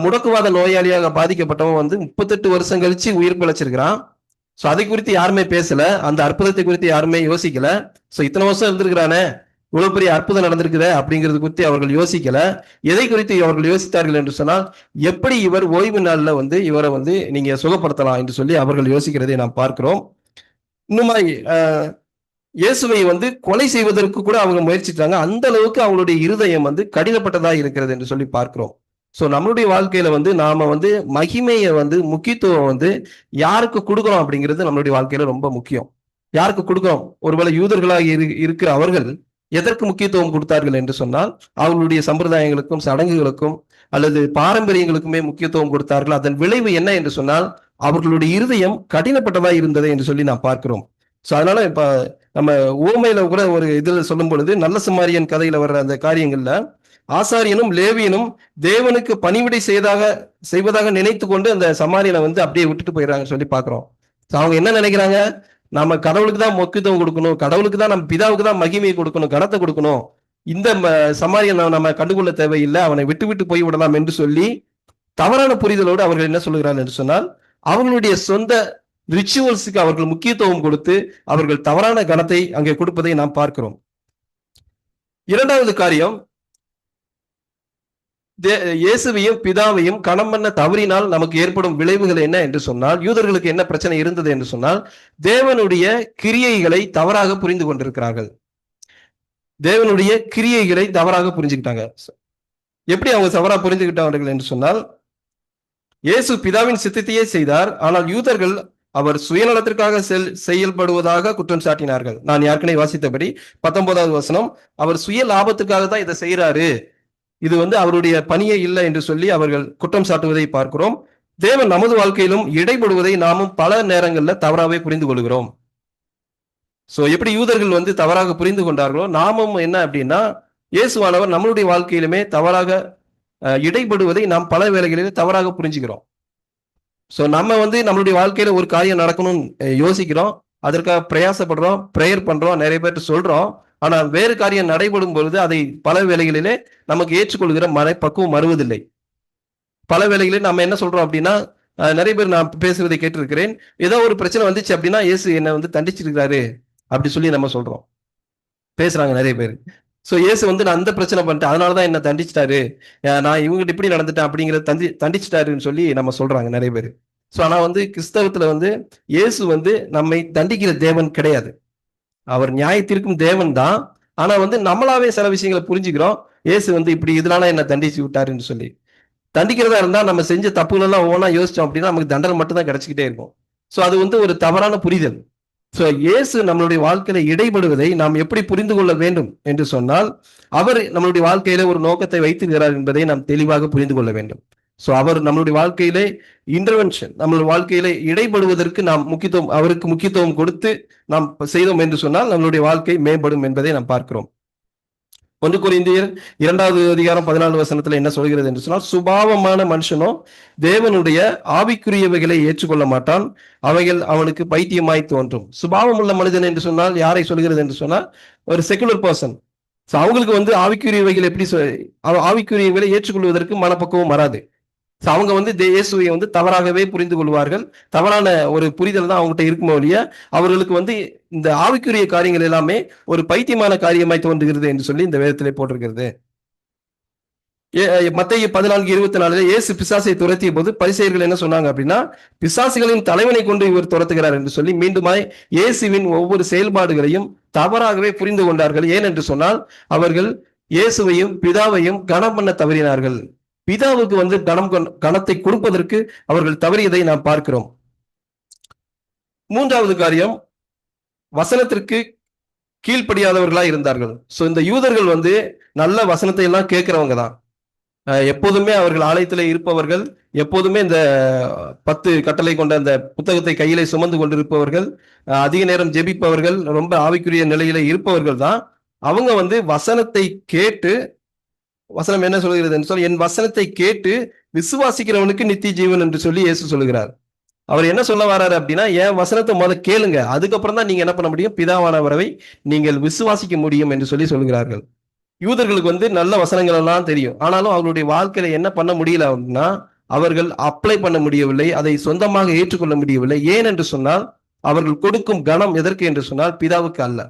முடக்குவாத நோயாளியாக பாதிக்கப்பட்டவன் வந்து 38 வருஷம் கழிச்சு உயிர் பிழைச்சிருக்கிறான். சோ அதை குறித்து யாருமே பேசல, அந்த அற்புதத்தை குறித்து யாருமே யோசிக்கல. சோ இத்தனை வருஷம் இருந்திருக்கிறானே, இவ்வளவு பெரிய அற்புதம் நடந்திருக்குது அப்படிங்கிறது குறித்து அவர்கள் யோசிக்கல. எதை குறித்து அவர்கள் யோசித்தார்கள் என்று சொன்னால், எப்படி இவர் ஓய்வு நாள்ல வந்து இவரை வந்து நீங்க சுகப்படுத்தலாம் என்று சொல்லி அவர்கள் யோசிக்கிறதை நாம் பார்க்கிறோம். இன்னுமாய் இயேசுவை வந்து கொலை செய்வதற்கு கூட அவங்க முயற்சிட்டாங்க. அந்த அளவுக்கு அவங்களுடைய இருதயம் வந்து கடினப்பட்டதா இருக்கிறது என்று சொல்லி பார்க்கிறோம். சோ நம்மளுடைய வாழ்க்கையில வந்து நாம வந்து மகிமையை வந்து முக்கியத்துவம் வந்து யாருக்கு கொடுக்கிறோம் அப்படிங்கிறது நம்மளுடைய வாழ்க்கையில ரொம்ப முக்கியம். யாருக்கு கொடுக்கிறோம்? ஒருவேளை யூதர்களாக இருக்கிற அவர்கள் எதற்கு முக்கியத்துவம் கொடுத்தார்கள் என்று சொன்னால், அவர்களுடைய சம்பிரதாயங்களுக்கும் சடங்குகளுக்கும் அல்லது பாரம்பரியங்களுக்குமே முக்கியத்துவம் கொடுத்தார்கள். அதன் விளைவு என்ன என்று சொன்னால், அவர்களுடைய இருதயம் கடினப்பட்டதா இருந்தது என்று சொல்லி நாம் பார்க்கிறோம். சோ அதனால இப்ப நம்ம ஊமையில கூட ஒரு இதுல சொல்லும் பொழுது, நல்ல சமாரியன் கதையில வர்ற அந்த காரியங்கள்ல, ஆசாரியனும் லேவியனும் தேவனுக்கு பணிவிடை செய்வதாக நினைத்து கொண்டு அந்த சமாரியனை வந்து அப்படியே விட்டுட்டு போயிடறாங்கன்னு சொல்லி பாக்குறோம். அவங்க என்ன நினைக்கிறாங்க? நம்ம கடவுளுக்கு தான் முக்கியத்துவம் கொடுக்கணும், கடவுளுக்கு தான் நம்ம பிதாவுக்கு தான் மகிமையை கொடுக்கணும், கனத்தை கொடுக்கணும், இந்த சமாரியனை நம்ம கண்டுகொள்ள தேவையில்லை, அவனை விட்டு விட்டு போய் விடலாம் என்று சொல்லி தவறான புரிதலோடு அவர்கள் என்ன சொல்லுகிறார்கள் என்று சொன்னால், அவர்களுடைய சொந்த ரிச்சுவல்ஸுக்கு அவர்கள் முக்கியத்துவம் கொடுத்து அவர்கள் தவறான கனத்தை அங்கே கொடுப்பதை நாம் பார்க்கிறோம். இரண்டாவது காரியம், இயேசுவையும் பிதாவையும் கனம் பண்ண தவறினால் நமக்கு ஏற்படும் விளைவுகள் என்ன என்று சொன்னால், யூதர்களுக்கு என்ன பிரச்சனை இருந்தது என்று சொன்னால், தேவனுடைய கிரியைகளை தவறாக புரிந்து கொண்டிருக்கிறார்கள். தேவனுடைய கிரியைகளை தவறாக புரிஞ்சுக்கிட்டாங்க. எப்படி அவங்க தவறா புரிஞ்சுக்கிட்டார்கள் என்று சொன்னால், இயேசு பிதாவின் சித்தத்தையே செய்தார், ஆனால் யூதர்கள் அவர் சுயநலத்திற்காக செயல்படுவதாக குற்றம் சாட்டினார்கள். நான் ஏற்கனவே வாசித்தபடி 19வது வசனம், அவர் சுய லாபத்துக்காக தான் இதை செய்யறாரு, இது வந்து அவருடைய பணியே இல்லை என்று சொல்லி அவர்கள் குற்றம் சாட்டுவதை பார்க்கிறோம். தேவன் நமது வாழ்க்கையிலும் இடைபடுவதை நாமும் பல நேரங்கள்ல தவறாகவே புரிந்து கொள்கிறோம். சோ எப்படி யூதர்கள் வந்து தவறாக புரிந்து கொண்டார்களோ, நாமும் என்ன அப்படின்னா, இயேசுவானவர் நம்மளுடைய வாழ்க்கையிலுமே தவறாக இடைபடுவதை நாம் பல வேளைகளில் தவறாக புரிஞ்சுக்கிறோம். சோ நம்ம வந்து நம்மளுடைய வாழ்க்கையில ஒரு காரியம் நடக்கணும்னு யோசிக்கிறோம், அதற்காக பிரயாசப்படுறோம், பிரேயர் பண்றோம், நிறைய பேர்ட்டு சொல்றோம். ஆனா வேறு காரியம் நடைபெறும் பொழுது அதை பல வேளைகளிலே நமக்கு ஏற்றுக்கொள்கிற மனப்பக்குவம் வருவதில்லை. பல வேளைகளில் நம்ம என்ன சொல்றோம் அப்படின்னா, நிறைய பேர் நான் பேசுவதை கேட்டிருக்கிறேன், ஏதோ ஒரு பிரச்சனை வந்துச்சு அப்படின்னா இயேசு என்னை வந்து தண்டிச்சிருக்காரு அப்படி சொல்லி நம்ம சொல்றோம், பேசுறாங்க நிறைய பேர். சோ இயேசு வந்து நான் அந்த பிரச்சனை பண்ணிட்டேன், அதனாலதான் என்ன தண்டிச்சிட்டாரு, நான் இவங்ககிட்ட இப்படி நடந்துட்டேன் அப்படிங்கிறத தண்டிச்சிட்டாருன்னு சொல்லி நம்ம சொல்றாங்க நிறைய பேர். சோ ஆனா வந்து கிறிஸ்தவத்துல வந்து இயேசு வந்து நம்மை தண்டிக்கிற தேவன் கிடையாது. அவர் நியாயத்திற்கும் தேவன் தான். ஆனா வந்து நம்மளாவே சில விஷயங்களை புரிஞ்சுக்கிறோம், இயேசு வந்து இப்படி இதனால என்ன தண்டிச்சு விட்டாருன்னு சொல்லி. தண்டிக்கிறதா இருந்தா நம்ம செஞ்ச தப்புகள் எல்லாம் ஒவ்வொன்றா யோசிச்சோம் அப்படின்னா நமக்கு தண்டனை மட்டும் தான் கிடைச்சிக்கிட்டே இருக்கும். சோ அது வந்து ஒரு தவறான புரிதல். சோ இயேசு நம்மளுடைய வாழ்க்கையில இடைபடுவதை நாம் எப்படி புரிந்து கொள்ள வேண்டும் என்று சொன்னால், அவர் நம்மளுடைய வாழ்க்கையில ஒரு நோக்கத்தை வைத்திருக்கிறார் என்பதை நாம் தெளிவாக புரிந்து கொள்ள வேண்டும். சோ அவர் நம்மளுடைய வாழ்க்கையிலே இன்டர்வென்ஷன், நம்மளுடைய வாழ்க்கையிலே இடைபடுவதற்கு நாம் அவருக்கு முக்கியத்துவம் கொடுத்து நாம் செய்தோம் என்று சொன்னால் நம்மளுடைய வாழ்க்கை மேம்படும் என்பதை நாம் பார்க்கிறோம். 1 கொரிந்தியர் 2 அதிகாரம் 14 என்ன சொல்கிறது என்று சொன்னால், சுபாவமான மனுஷனோ தேவனுடைய ஆவிக்குரியவைகளை ஏற்றுக்கொள்ள மாட்டான், அவைகள் அவனுக்கு பைத்தியமாய் தோன்றும். சுபாவம் உள்ள மனிதன் என்று சொன்னால் யாரை சொல்கிறது என்று சொன்னால், ஒரு செகுலர் பர்சன். அவங்களுக்கு வந்து ஆவிக்குரியவைகள் எப்படி ஆவிக்குரியவைகளை ஏற்றுக்கொள்வதற்கு மனப்பக்குவம் வராது. அவங்க வந்து இயேசுவை வந்து தவறாகவே புரிந்து கொள்வார்கள். தவறான ஒரு புரிதல் தான் அவங்ககிட்ட இருக்குமோ ஒழிய, அவர்களுக்கு வந்து இந்த ஆவிக்குரிய காரியங்கள் எல்லாமே ஒரு பைத்தியமான காரியமாய் தோன்றுகிறது என்று சொல்லி இந்த வேதத்திலே போட்டிருக்கிறது. மத்தேயு 14:24 இயேசு பிசாசை துரத்திய போது பரிசேயர்கள் என்ன சொன்னாங்க அப்படின்னா, பிசாசுகளின் தலைவனை கொண்டு இவர் துரத்துகிறார் என்று சொல்லி மீண்டுமாய் இயேசுவின் ஒவ்வொரு செயல்பாடுகளையும் தவறாகவே புரிந்து கொண்டார்கள். ஏன் என்று சொன்னால், அவர்கள் இயேசுவையும் பிதாவையும் கனம் பண்ண தவறினார்கள். பிதாவுக்கு வந்து கணத்தை கொடுப்பதற்கு அவர்கள் தவறியதை நாம் பார்க்கிறோம். 3வது காரியம், வசனத்திற்கு கீழ்ப்படியாதவர்களா இருந்தார்கள். சோ இந்த யூதர்கள் வந்து நல்ல வசனத்தை எல்லாம் கேட்கிறவங்க தான். எப்போதுமே அவர்கள் ஆலயத்திலே இருப்பவர்கள், எப்போதுமே இந்த 10 கட்டளை கொண்ட அந்த புத்தகத்தை கையிலே சுமந்து கொண்டிருப்பவர்கள், அதிக நேரம் ஜெபிப்பவர்கள், ரொம்ப ஆவிக்குரிய நிலையில இருப்பவர்கள் தான். அவங்க வந்து வசனத்தை கேட்டு, வசனம் என்ன சொல்கிறது என்று சொல், என் வசனத்தை கேட்டு விசுவாசிக்கிறவனுக்கு நித்திய ஜீவன் என்று சொல்லி இயேசு சொல்லுகிறார். அவர் என்ன சொல்ல வர்றாரு அப்படின்னா, என் வசனத்தை முதல்ல கேளுங்க, அதுக்கப்புறம் தான் நீங்க என்ன பண்ண முடியும், பிதாவானவரை நீங்கள் விசுவாசிக்க முடியும் என்று சொல்லி சொல்கிறார்கள். யூதர்களுக்கு வந்து நல்ல வசனங்கள் எல்லாம் தெரியும், ஆனாலும் அவர்களுடைய வாழ்க்கையில என்ன பண்ண முடியல அப்படின்னா, அவர்கள் அப்ளை பண்ண முடியவில்லை, அதை சொந்தமாக ஏற்றுக்கொள்ள முடியவில்லை. ஏன் என்று சொன்னால், அவர்கள் கொடுக்கும் கனம் எதற்கு என்று சொன்னால் பிதாவுக்கு அல்ல,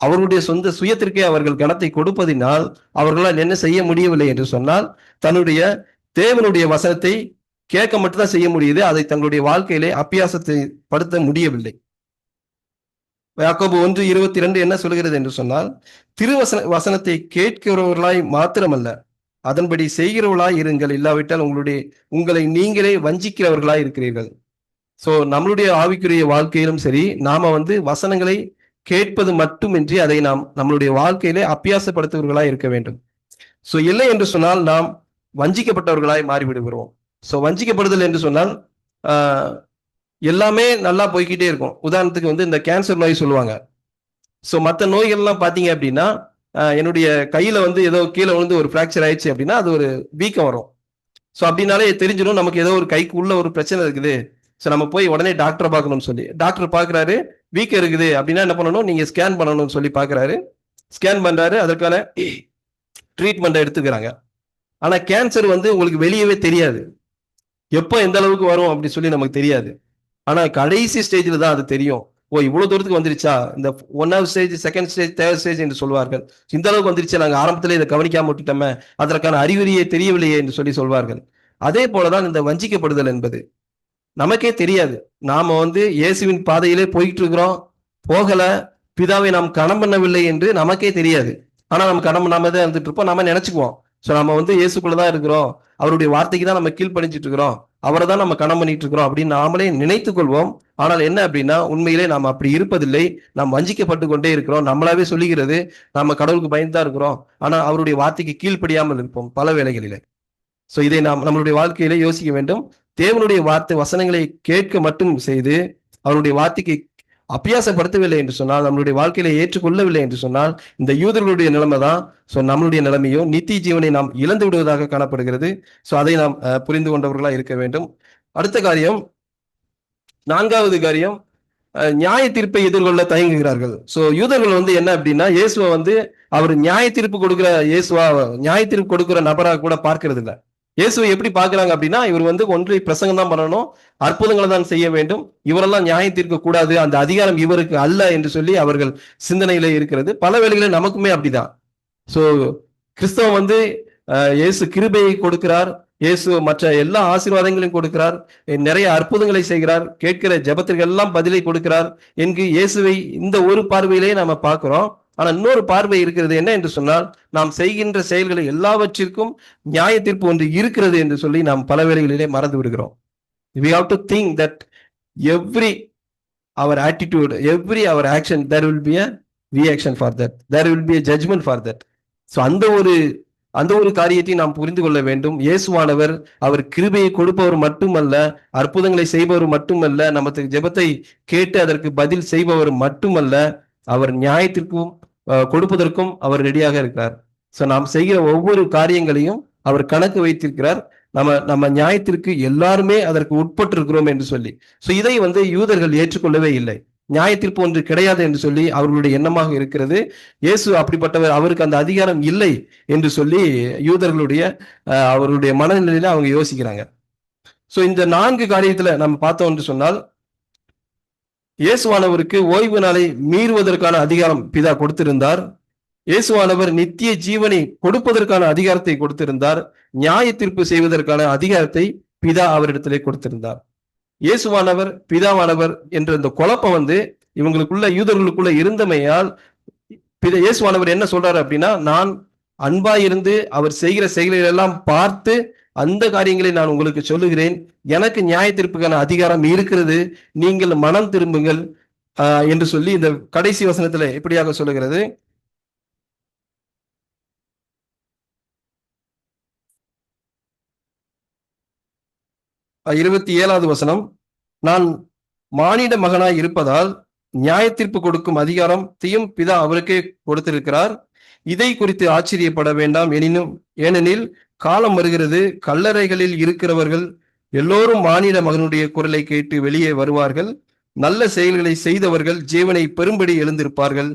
அவர்களுடைய சொந்த சுயத்திற்கே அவர்கள் கனத்தை கொடுப்பதினால் அவர்களால் என்ன செய்ய முடியவில்லை என்று சொன்னால், தன்னுடைய தேவனுடைய வசனத்தை கேட்க மட்டும்தான் செய்ய முடியுது, அதை தங்களுடைய வாழ்க்கையிலே அபியாசத்தை படுத்த முடியவில்லை. யாக்கோபு 1:22 என்ன சொல்கிறது என்று சொன்னால், வசனத்தை கேட்கிறவர்களாய் மாத்திரமல்ல, அதன்படி செய்கிறவர்களாய் இருங்கள், இல்லாவிட்டால் உங்களை நீங்களே வஞ்சிக்கிறவர்களாய் இருக்கிறீர்கள். சோ நம்மளுடைய ஆவிக்குரிய வாழ்க்கையிலும் சரி, நாம வந்து வசனங்களை கேட்பது மட்டுமின்றி அதை நாம் நம்மளுடைய வாழ்க்கையிலே அபியாசப்படுத்துவர்களாய் இருக்க வேண்டும். சோ இல்லை என்று சொன்னால் நாம் வஞ்சிக்கப்பட்டவர்களாய் மாறிவிடுகிறோம். சோ வஞ்சிக்கப்படுதல் என்று சொன்னால் எல்லாமே நல்லா போய்கிட்டே இருக்கும். உதாரணத்துக்கு வந்து இந்த கேன்சர் நோய் சொல்லுவாங்க. சோ மற்ற நோய்கள்லாம் பாத்தீங்க அப்படின்னா, என்னுடைய கையில வந்து ஏதோ கீழே விழுந்து ஒரு பிராக்சர் ஆயிடுச்சு அப்படின்னா அது ஒரு வீக்கம் வரும். சோ அப்படின்னாலே தெரிஞ்சிடும் நமக்கு ஏதோ ஒரு கைக்கு உள்ள ஒரு பிரச்சனை இருக்குது. சோ நம்ம போய் உடனே டாக்டரை பார்க்கணும்னு சொல்லி, டாக்டர் பாக்குறாரு, வீக்கம் இருக்குது அப்படின்னா என்ன பண்ணணும், நீங்க ஸ்கேன் பண்ணணும்னு சொல்லி பாக்குறாரு. ஸ்கேன் பண்றாரு, அதற்கான ட்ரீட்மெண்ட் எடுத்துக்கிறாங்க. ஆனா கேன்சர் வந்து உங்களுக்கு வெளியவே தெரியாது, எப்போ எந்த அளவுக்கு வரும் அப்படின்னு சொல்லி நமக்கு தெரியாது. ஆனா கடைசி ஸ்டேஜ்ல தான் அது தெரியும். ஓ இவ்வளவு தூரத்துக்கு வந்துருச்சா, இந்த 1வது stage, 2nd stage, 3rd stage என்று சொல்வார்கள். இந்த அளவுக்கு வந்துருச்சு, நாங்க ஆரம்பத்திலே இதை கவனிக்காம விட்டுட்டோமே, அதற்கான அறிகுறியே தெரியவில்லையே என்று சொல்லி சொல்வார்கள். அதே போலதான் இந்த வஞ்சிக்கப்படுதல் என்பது. நமக்கே தெரியாது, நாம வந்து இயேசுவின் பாதையிலே போயிட்டு இருக்கிறோம், போகல, பிதாவை நாம் கனம் பண்ணவில்லை என்று நமக்கே தெரியாது. ஆனா நம்ம கனம் பண்ணாம தான் இருந்துட்டு இருப்போம், நம்ம நினைச்சுக்குவோம். சோ நம்ம வந்து இயேசுக்குள்ளதான் இருக்கிறோம், அவருடைய வார்த்தைக்கு தான் நம்ம கீழ்ப்படிஞ்சிட்டு இருக்கிறோம், அவரை தான் நம்ம கனம் பண்ணிட்டு இருக்கிறோம் அப்படின்னு நாமளே நினைத்துக் கொள்வோம். ஆனால் என்ன அப்படின்னா, உண்மையிலே நாம் அப்படி இருப்பதில்லை, நாம் வஞ்சிக்கப்பட்டு கொண்டே இருக்கிறோம். நம்மளாவே சொல்லுகிறது, நம்ம கடவுளுக்கு பயந்துதான் இருக்கிறோம், ஆனா அவருடைய வார்த்தைக்கு கீழ்ப்படியாமல் இருப்போம் பல வேளைகளிலே. சோ இதை நாம் நம்மளுடைய வாழ்க்கையிலே யோசிக்க வேண்டும். தேவனுடைய வார்த்தை வசனங்களை கேட்க மட்டும் செய்து அவருடைய வார்த்தைக்கு அபியாசப்படுத்தவில்லை என்று சொன்னால், நம்மளுடைய வாழ்க்கையில ஏற்றுக்கொள்ளவில்லை என்று சொன்னால், இந்த யூதர்களுடைய நிலைமை தான் சோ நம்மளுடைய நிலைமையோ நித்திய ஜீவனை நாம் இழந்து விடுவதாக காணப்படுகிறது. சோ அதை நாம் புரிந்து கொண்டவர்களா இருக்க வேண்டும். அடுத்த காரியம், 4வது காரியம், நியாய தீர்ப்பை எதிர்கொள்ள தயங்குகிறார்கள். சோ யூதர்கள் வந்து என்ன அப்படின்னா, இயேசுவை வந்து அவர் நியாய தீர்ப்பு கொடுக்கிற இயேசுவா, நியாய தீர்ப்பு கொடுக்கிற நபராக கூட பார்க்கிறது இல்லை. இயேசுவை எப்படி பார்க்கிறாங்க அப்படின்னா, இவர் வந்து ஒன்றை பிரசங்கம் தான் பண்ணணும், அற்புதங்களை தான் செய்ய வேண்டும், இவரெல்லாம் நியாயம் தீர்க்க கூடாது, அந்த அதிகாரம் இவருக்கு அல்ல என்று சொல்லி அவர்கள் சிந்தனையில இருக்கிறது. பல வேளைகளில் நமக்குமே அப்படிதான். சோ கிறிஸ்தவம் வந்து இயேசு கிருபையை கொடுக்கிறார், இயேசு மற்ற எல்லா ஆசீர்வாதங்களையும் கொடுக்கிறார், நிறைய அற்புதங்களை செய்கிறார், கேட்கிற ஜெபத்திற்கு எல்லாம் பதிலை கொடுக்கிறார் என்று இயேசுவை இந்த ஒரு பார்வையிலே நாம பார்க்கிறோம். ஆனா இன்னொரு பார்வை இருக்கிறது, என்ன என்று சொன்னால், நாம் செய்கின்ற செயல்களை எல்லாவற்றிற்கும் நியாய தீர்ப்பு ஒன்று இருக்கிறது என்று சொல்லி நாம் பல வேளைகளிலே மறந்து விடுகிறோம். We have to think that every our attitude, every our action, there will be a reaction for that, there will be a judgment for that. So அந்த ஒரு காரியத்தை நாம் புரிந்து கொள்ள வேண்டும். இயேசுவானவர் அவர் கிருபையை கொடுப்பவர் மட்டுமல்ல, அற்புதங்களை செய்பவர் மட்டுமல்ல, நமக்கு ஜெபத்தை கேட்டு அதற்கு பதில் செய்பவர் மட்டுமல்ல, அவர் நியாயத்திற்கும் கொடுப்பதற்கும் அவர் ரெடியாக இருக்கிறார். ஸோ நாம் செய்கிற ஒவ்வொரு காரியங்களையும் அவர் கணக்கு வைத்திருக்கிறார். நம்ம நியாயத்திற்கு எல்லாருமே அதற்கு உட்பட்டு இருக்கிறோம் என்று சொல்லி. ஸோ இதை யூதர்கள் ஏற்றுக்கொள்ளவே இல்லை. நியாயத்தீர்ப்பு ஒன்று கிடையாது என்று சொல்லி அவர்களுடைய எண்ணமாக இருக்கிறது. இயேசு அப்படிப்பட்டவர், அவருக்கு அந்த அதிகாரம் இல்லை என்று சொல்லி யூதர்களுடைய அவர்களுடைய மனநிலையில அவங்க யோசிக்கிறாங்க. ஸோ இந்த 4 காரியத்துல நம்ம பார்த்தோம் என்று சொன்னால், இயேசுவானவருக்கு ஓய்வு நாளை மீறுவதற்கான அதிகாரம் பிதா கொடுத்திருந்தார். இயேசுவானவர் நித்திய ஜீவனை கொடுப்பதற்கான அதிகாரத்தை கொடுத்திருந்தார். நியாய தீர்ப்பு செய்வதற்கான அதிகாரத்தை பிதா அவரிடத்திலே கொடுத்திருந்தார். இயேசுவானவர் பிதாவானவர் என்ற இந்த குழப்பம் இவங்களுக்குள்ள, யூதர்களுக்குள்ள இருந்தமையால் இயேசுவானவர் என்ன சொல்றாரு அப்படின்னா, நான் அன்பாயிருந்து அவர் செய்கிற செயல்களை எல்லாம் பார்த்து அந்த காரியங்களை நான் உங்களுக்கு சொல்லுகிறேன். எனக்கு நியாய தீர்ப்புக்கான அதிகாரம் இருக்கிறது, நீங்கள் மனம் திரும்புங்கள் என்று சொல்லி இந்த கடைசி வசனத்துல எப்படியாக சொல்லுகிறது. 27வது வசனம், நான் மானிட மகனாய் இருப்பதால் நியாய தீர்ப்பு கொடுக்கும் அதிகாரத்தையும் பிதா அவருக்கே கொடுத்திருக்கிறார். இதை குறித்து ஆச்சரியப்பட வேண்டாம். ஏனெனில் காலம் வருகிறது, கல்லறைகளில் இருக்கிறவர்கள் எல்லோரும் மானிட மகனுடைய குரலை கேட்டு வெளியே வருவார்கள். நல்ல செயல்களை செய்தவர்கள் ஜீவனை பெரும்படி எழுந்திருப்பார்கள்.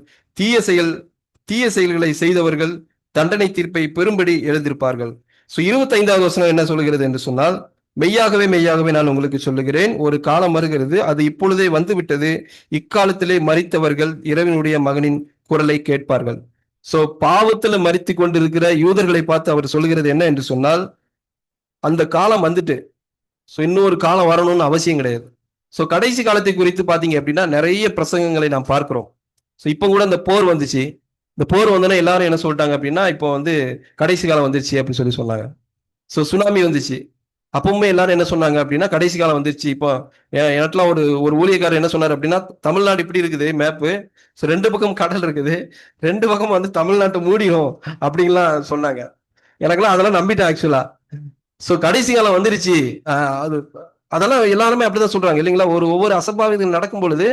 தீய செயல்களை செய்தவர்கள் தண்டனை தீர்ப்பை பெரும்படி எழுந்திருப்பார்கள். 25வது வசனம் என்ன சொல்கிறது என்று சொன்னால், மெய்யாகவே மெய்யாகவே நான் உங்களுக்கு சொல்லுகிறேன், ஒரு காலம் வருகிறது, அது இப்பொழுதே வந்துவிட்டது, இக்காலத்திலே மரித்தவர்கள் இரவினுடைய மகனின் குரலை கேட்பார்கள். சோ பாவத்துல மரித்து கொண்டிருக்கிற யூதர்களை பார்த்து அவர் சொல்லுகிறது என்ன என்று சொன்னால், அந்த காலம் வந்துட்டு இன்னொரு காலம் வரணும்னு அவசியம் கிடையாது. சோ கடைசி காலத்தை குறித்து பாத்தீங்க அப்படின்னா நிறைய பிரசங்கங்களை நாம் பார்க்கிறோம். சோ இப்ப கூட இந்த போர் வந்துச்சு. இந்த போர் வந்தோன்னா எல்லாரும் என்ன சொல்லிட்டாங்க அப்படின்னா, இப்போ கடைசி காலம் வந்துருச்சு அப்படின்னு சொல்லி சொன்னாங்க. சோ சுனாமி வந்துச்சு, அப்பவுமே எல்லாரும் என்ன சொன்னாங்க அப்படின்னா, கடைசி காலம் வந்துருச்சு. இப்போ எனக்குலாம் ஒரு ஊழியக்காரர் என்ன சொன்னார் அப்படின்னா, தமிழ்நாடு இப்படி இருக்குது மேப்பு, 2 பக்கம் கடல் இருக்குது, 2 பக்கம் தமிழ்நாட்டை மூடிடும் அப்படின்லாம் சொன்னாங்க. எனக்கெல்லாம் அதெல்லாம் நம்பிட்டேன் ஆக்சுவலா. சோ கடைசி காலம் வந்துருச்சு. அதெல்லாம் எல்லாருமே அப்படிதான் சொல்றாங்க இல்லைங்களா. ஒவ்வொரு அசம்பாவிதங்கள் நடக்கும் பொழுது,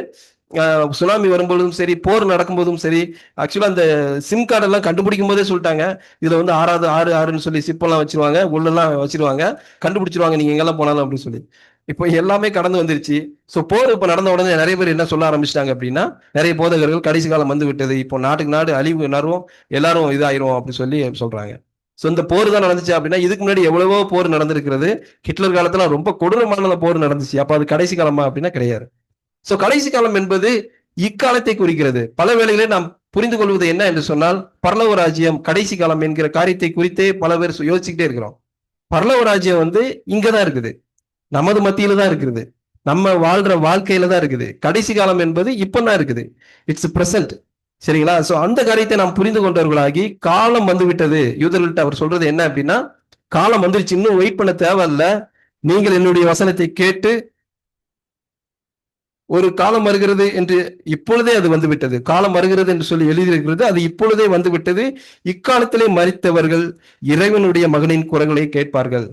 சுனாமி வரும்போதும் சரி, போர் நடக்கும்போதும் சரி, ஆக்சுவலா அந்த சிம் கார்டு எல்லாம் கண்டுபிடிக்கும் போதே சொல்லிட்டாங்க, இதுல 666ன்னு சொல்லி சிப்பெல்லாம் வச்சிருவாங்க, உள்ளெல்லாம் வச்சிருவாங்க, கண்டுபிடிச்சிருவாங்க நீங்க எங்கெல்லாம் போனாலும் அப்படின்னு சொல்லி. இப்போ எல்லாமே கடந்து வந்துருச்சு. சோ போர் இப்ப நடந்த உடனே நிறைய பேர் என்ன சொல்ல ஆரம்பிச்சிட்டாங்க அப்படின்னா, நிறைய போதகர்கள் கடைசி காலம் வந்து விட்டது, இப்போ நாட்டுக்கு நாடு அழிவு நறுவோம், எல்லாரும் இதாயிரும் அப்படின்னு சொல்லி சொல்றாங்க. சோ இந்த போர் தான் நடந்துச்சு அப்படின்னா, இதுக்கு முன்னாடி எவ்வளவோ போர் நடந்திருக்கிறது. ஹிட்லர் காலத்துல ரொம்ப கொடூரமான போர் நடந்துச்சு. அப்ப அது கடைசி காலமா அப்படின்னா கிடையாது. சோ கடைசி காலம் என்பது இக்காலத்தை குறிக்கிறது. பல வேளைகளிலே நாம் புரிந்து கொள்வது என்ன என்று சொன்னால், பரலோக ராஜ்யம் கடைசி காலம் என்கிற காரியத்தை குறித்தே பல பேர் யோசிச்சுக்கிட்டே இருக்கிறோம். பரலோக ராஜ்யம் இங்கதான் இருக்குது, நமது மத்தியில தான் இருக்குது, நம்ம வாழ்ற வாழ்க்கையில தான் இருக்குது. கடைசி காலம் என்பது இப்பதான் இருக்குது, இட்ஸ் பிரசன்ட். சரிங்களா. சோ அந்த காரியத்தை நாம் புரிந்து கொண்டவர்களாகி, காலம் வந்து விட்டது. யூதர்கள்ட்ட அவர் சொல்றது என்ன அப்படின்னா, காலம் வந்துருச்சு, இன்னும் வெயிட் பண்ண தேவையில்ல, நீங்கள் என்னுடைய வசனத்தை கேட்டு, ஒரு காலம் வருகிறது என்று இப்பொழுதே அது வந்துவிட்டது, காலம் வருகிறது என்று சொல்லி எழுதியிருக்கிறது, அது இப்பொழுதே வந்துவிட்டது, இக்காலத்திலே மரித்தவர்கள் இறைவனுடைய மகனின் குரல்களை கேட்பார்கள்.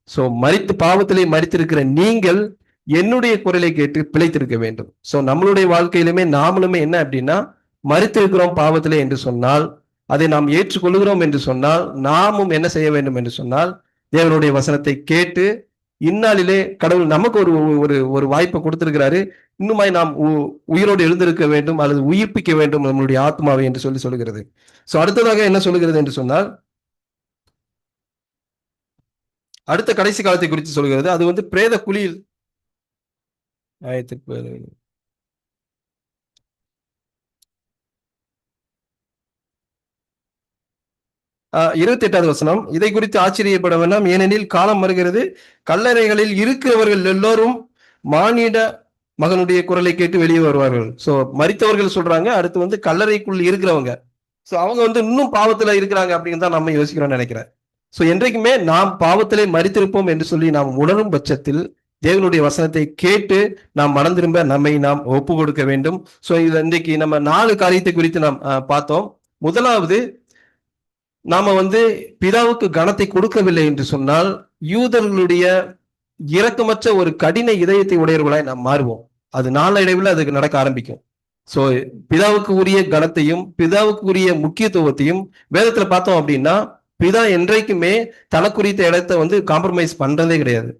சோ மரித்து பாவத்திலே மரித்திருக்கிற நீங்கள் என்னுடைய குரலை கேட்டு பிழைத்திருக்க வேண்டும். சோ நம்மளுடைய வாழ்க்கையிலுமே நாமளுமே என்ன அப்படின்னா, மரித்திருக்கிறோம் பாவத்திலே என்று சொன்னால், அதை நாம் ஏற்றுக்கொள்கிறோம் என்று சொன்னால், நாமும் என்ன செய்ய வேண்டும் என்று சொன்னால், தேவனுடைய வசனத்தை கேட்டு, இந்நாளிலே கடவுள் நமக்கு ஒரு வாய்ப்பை கொடுத்திருக்கிறாரு, இன்னுமாய் நாம் உயிரோடு எழுந்திருக்க வேண்டும் அல்லது உயிர்ப்பிக்க வேண்டும் நம்மளுடைய ஆத்மாவை என்று சொல்லி சொல்லுகிறது. சோ அடுத்ததாக என்ன சொல்லுகிறது என்று சொன்னால், அடுத்த கடைசி காலத்தை குறித்து சொல்கிறது. அது பிரேத குழியில் 28வது வசனம், இதை குறித்து ஆச்சரியப்பட வேண்டாம், ஏனெனில் காலம் வருகிறது, கல்லறைகளில் இருக்கிறவர்கள் எல்லோரும் மானிட மகனுடைய குரலை கேட்டு வெளியே வருவார்கள். சோ மரித்தவர்கள் சொல்றாங்க, அடுத்து கல்லறைக்குள் இருக்கிறவங்க, சோ அவங்க இன்னும் பாவத்துல இருக்கிறாங்க அப்படின்னு தான் நம்ம யோசிக்கிறோம்னு நினைக்கிறேன். சோ என்றைக்குமே நாம் பாவத்திலே மரித்திருப்போம் என்று சொல்லி நாம் உணரும் பட்சத்தில் தேவனுடைய வசனத்தை கேட்டு நாம் மனம் திரும்ப நம்மை நாம் ஒப்பு கொடுக்க வேண்டும். சோ இது இன்றைக்கு நம்ம 4 காரியத்தை குறித்து நாம் பார்த்தோம். முதலாவது, நாம பிதாவுக்கு கனத்தை கொடுக்கவில்லை என்று சொன்னால், யூதர்களுடைய இரக்கமற்ற ஒரு கடின இதயத்தை உடையவர்களாய் நாம் மாறுவோம். அது நாளடைவில் அதுக்கு நடக்க ஆரம்பிக்கும். சோ பிதாவுக்கு உரிய கனத்தையும் பிதாவுக்கு உரிய முக்கியத்துவத்தையும் வேதத்துல பார்த்தோம் அப்படின்னா, பிதா என்றைக்குமே தனக்குறித்த இடத்தை வந்து காம்ப்ரமைஸ் பண்றதே கிடையாது.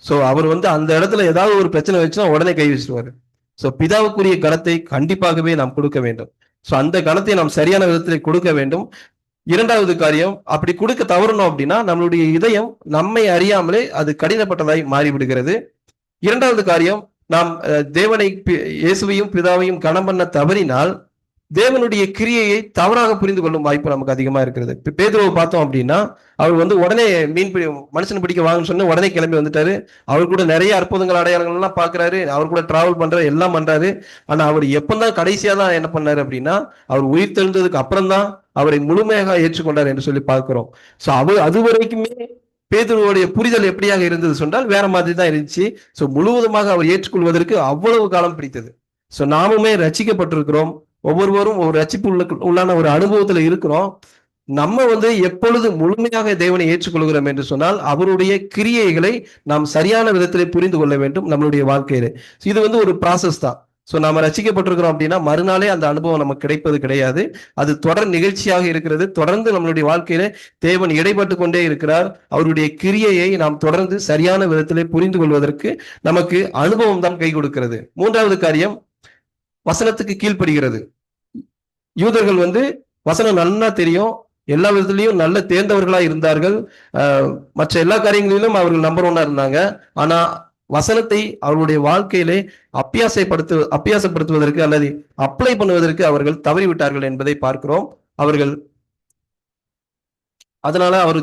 சோ அவர் வந்து அந்த இடத்துல ஏதாவது ஒரு பிரச்சனை வச்சுன்னா உடனே கை வச்சிருவாரு. சோ பிதாவுக்குரிய கனத்தை கண்டிப்பாகவே நாம் கொடுக்க வேண்டும். சோ அந்த கனத்தை நாம் சரியான விதத்தில் கொடுக்க வேண்டும். இரண்டாவது காரியம், அப்படி கொடுக்க தவறணும் அப்படின்னா நம்மளுடைய இதயம் நம்மை அறியாமலே அது கடினப்பட்டதாய் மாறிவிடுகிறது. இரண்டாவது காரியம், நாம் தேவனை இயேசுவையும் பிதாவையும் கனம் பண்ண தவறினால் தேவனுடைய கிரியையை தவறாக புரிந்து கொள்ளும் வாய்ப்பு நமக்கு அதிகமா இருக்கிறது. பேதுருவை பார்த்தோம் அப்படின்னா, அவர் வந்து உடனே மனுஷன் பிடிக்க வாங்கன்னு சொன்ன உடனே கிளம்பி வந்துட்டாரு. அவர் கூட நிறைய அற்புதங்கள் அடையாளங்கள் எல்லாம் பாக்குறாரு. அவர் கூட டிராவல் பண்றாரு, எல்லாம் பண்றாரு. ஆனா அவர் எப்பதான் கடைசியா தான் என்ன பண்ணாரு அப்படின்னா, அவர் உயிர் தெழுந்ததுக்கு அப்புறம் தான் அவரை முழுமையாக ஏற்றுக்கொண்டார் என்று சொல்லி பார்க்கிறோம். சோ அவர் அது வரைக்குமே பேதுருவோடைய புரிதல் எப்படியாக இருந்தது சொன்னால் வேற மாதிரி தான் இருந்துச்சு. சோ முழுவதுமாக அவர் ஏற்றுக்கொள்வதற்கு அவ்வளவு காலம் பிடித்தது. சோ நாமுமே ரட்சிக்கப்பட்டிருக்கிறோம். ஒவ்வொருவரும் ஒரு ரட்சிப்பு உள்ளான ஒரு அனுபவத்துல இருக்கிறோம். நம்ம வந்து எப்பொழுது முழுமையாக தேவனை ஏற்றுக்கொள்கிறோம் என்று சொன்னால் அவருடைய கிரியைகளை நாம் சரியான விதத்திலே புரிந்து கொள்ள வேண்டும் நம்மளுடைய வாழ்க்கையில. இது வந்து ஒரு ப்ராசஸ் தான். சோ நாம ரசிக்கப்பட்டிருக்கிறோம் அப்படின்னா மறுநாளே அந்த அனுபவம் நமக்கு கிடைப்பது கிடையாது. அது தொடர் நிகழ்ச்சியாக இருக்கிறது. தொடர்ந்து நம்மளுடைய வாழ்க்கையில தேவன் இடைப்பட்டு கொண்டே இருக்கிறார். அவருடைய கிரியையை நாம் தொடர்ந்து சரியான விதத்திலே புரிந்து கொள்வதற்கு நமக்கு அனுபவம் தான் கை கொடுக்கிறது. மூன்றாவது காரியம், வசனத்துக்கு கீழ்ப்படுகிறது. யூதர்கள் வந்து வசனம் நல்லா தெரியும், எல்லா விதத்திலையும் நல்ல தேர்ந்தவர்களா இருந்தார்கள். மற்ற எல்லா காரியங்களிலும் அவர்கள் நம்பர் ஒன்னா இருந்தாங்க. ஆனா வசனத்தை அவர்களுடைய வாழ்க்கையிலே அப்பியாசப்படுத்துவதற்கு அல்லது அப்ளை பண்ணுவதற்கு அவர்கள் தவறிவிட்டார்கள் என்பதை பார்க்கிறோம். அவர்கள் அதனால அவர்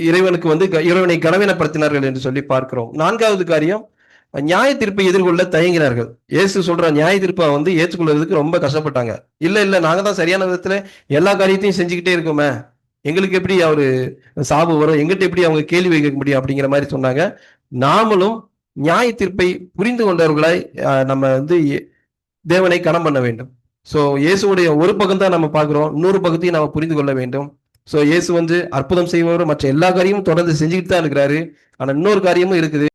இறைவனுக்கு வந்து இறைவனை கனவீனப்படுத்தினார்கள் என்று சொல்லி பார்க்கிறோம். நான்காவது காரியம், நியாய தீர்ப்பை எதிர்கொள்ள தயங்கினார்கள். இயேசு சொல்ற நியாய தீர்ப்பை வந்து ஏற்றுக்கொள்வதற்கு ரொம்ப கஷ்டப்பட்டாங்க. இல்ல நாங்க தான் சரியான விதத்துல எல்லா காரியத்தையும் செஞ்சுக்கிட்டே இருக்கோமே, எங்களுக்கு எப்படி அவரு சாபு வரும், எங்கிட்ட எப்படி அவங்க கேள்வி வைக்க முடியும் அப்படிங்கிற மாதிரி சொன்னாங்க. நாமளும் நியாய தீர்ப்பை புரிந்து கொண்டவர்களாய் நம்ம வந்து தேவனை கனம் பண்ண வேண்டும். சோ இயேசுடைய ஒரு பக்கம் தான் நம்ம பார்க்கிறோம், இன்னொரு பக்கத்தையும் நம்ம புரிந்து கொள்ள வேண்டும். சோ இயேசு வந்து அற்புதம் செய்பவர், மற்ற எல்லா காரியமும் தொடர்ந்து செஞ்சுக்கிட்டு தான் இருக்கிறாரு. ஆனா இன்னொரு காரியமும் இருக்குது.